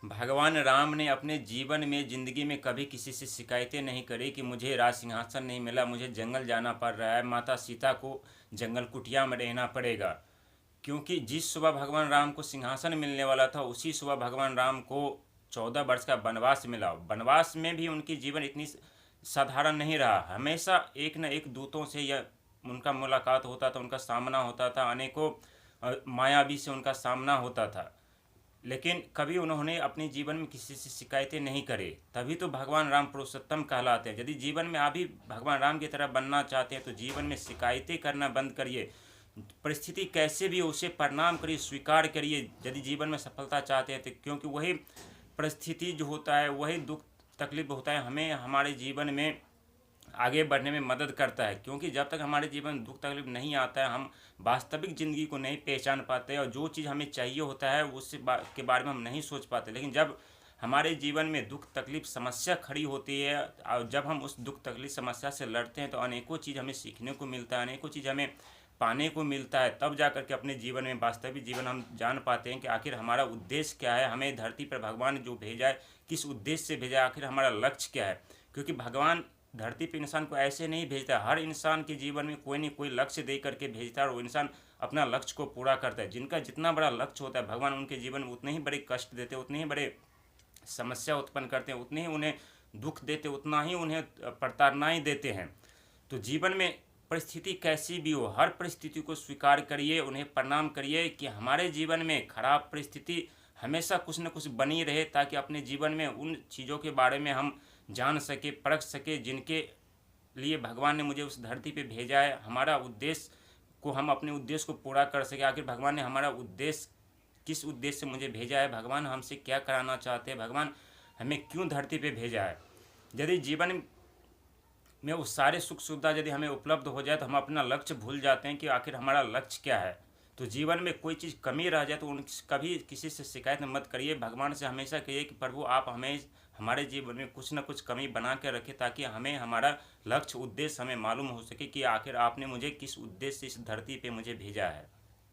भगवान राम ने अपने जीवन में ज़िंदगी में कभी किसी से शिकायतें नहीं करी कि मुझे राज सिंहासन नहीं मिला, मुझे जंगल जाना पड़ रहा है, माता सीता को जंगल कुटिया में रहना पड़ेगा। क्योंकि जिस सुबह भगवान राम को सिंहासन मिलने वाला था उसी सुबह भगवान राम को 14 वर्ष का वनवास मिला। वनवास में भी उनकी जीवन इतनी साधारण नहीं रहा। हमेशा एक न एक दूतों से यह उनका मुलाकात होता था, उनका सामना होता था, अनेकों मायावी से उनका सामना होता था। लेकिन कभी उन्होंने अपने जीवन में किसी से शिकायतें नहीं करे। तभी तो भगवान राम पुरुषोत्तम कहलाते हैं। यदि जीवन में आप भी भगवान राम की तरह बनना चाहते हैं तो जीवन में शिकायतें करना बंद करिए। परिस्थिति कैसे भी हो उसे प्रणाम करिए, स्वीकार करिए यदि जीवन में सफलता चाहते हैं तो। क्योंकि वही परिस्थिति जो होता है, वही दुख तकलीफ होता है, हमें हमारे जीवन में आगे बढ़ने में मदद करता है। क्योंकि जब तक हमारे जीवन में दुख तकलीफ नहीं आता है हम वास्तविक ज़िंदगी को नहीं पहचान पाते और जो चीज़ हमें चाहिए होता है उससे के बारे में हम नहीं सोच पाते। लेकिन जब हमारे जीवन में दुख तकलीफ समस्या खड़ी होती है और जब हम उस दुख तकलीफ समस्या से लड़ते हैं तो अनेकों चीज़ हमें सीखने को मिलता है, अनेकों चीज़ हमें पाने को मिलता है। तब जा कर के अपने जीवन में वास्तविक जीवन हम जान पाते हैं कि आखिर हमारा उद्देश्य क्या है, हमें धरती पर भगवान ने जो भेजा है किस उद्देश्य से भेजा है, आखिर हमारा लक्ष्य क्या है। क्योंकि भगवान धरती पे इंसान को ऐसे नहीं भेजता, हर इंसान के जीवन में कोई न कोई लक्ष्य दे करके भेजता है और वो इंसान अपना लक्ष्य को पूरा करता है। जिनका जितना बड़ा लक्ष्य होता है भगवान उनके जीवन में उतने ही बड़े कष्ट देते हैं, उतने ही बड़े समस्या उत्पन्न करते हैं, उतने ही उन्हें दुख देते, उतना ही उन्हें प्रताड़नाएं देते हैं। तो जीवन में परिस्थिति कैसी भी हो हर परिस्थिति को स्वीकार करिए, उन्हें प्रणाम करिए कि हमारे जीवन में खराब परिस्थिति हमेशा कुछ न कुछ बनी रहे ताकि अपने जीवन में उन चीज़ों के बारे में हम जान सके, परख सके जिनके लिए भगवान ने मुझे उस धरती पे भेजा है। हमारा उद्देश्य को हम अपने उद्देश्य को पूरा कर सके। आखिर भगवान ने हमारा उद्देश्य किस उद्देश्य से मुझे भेजा है, भगवान हमसे क्या कराना चाहते हैं, भगवान हमें क्यों धरती पे भेजा है। यदि जीवन में वो सारे सुख सुविधा यदि हमें उपलब्ध हो जाए तो हम अपना लक्ष्य भूल जाते हैं कि आखिर हमारा लक्ष्य क्या है। तो जीवन में कोई चीज़ कमी रह जाए तो उन कभी किसी से शिकायत मत करिए। भगवान से हमेशा कहिए कि प्रभु आप हमें हमारे जीवन में कुछ न कुछ कमी बना के रखें ताकि हमें हमारा लक्ष्य उद्देश्य हमें मालूम हो सके कि आखिर आपने मुझे किस उद्देश्य से इस धरती पे मुझे भेजा है।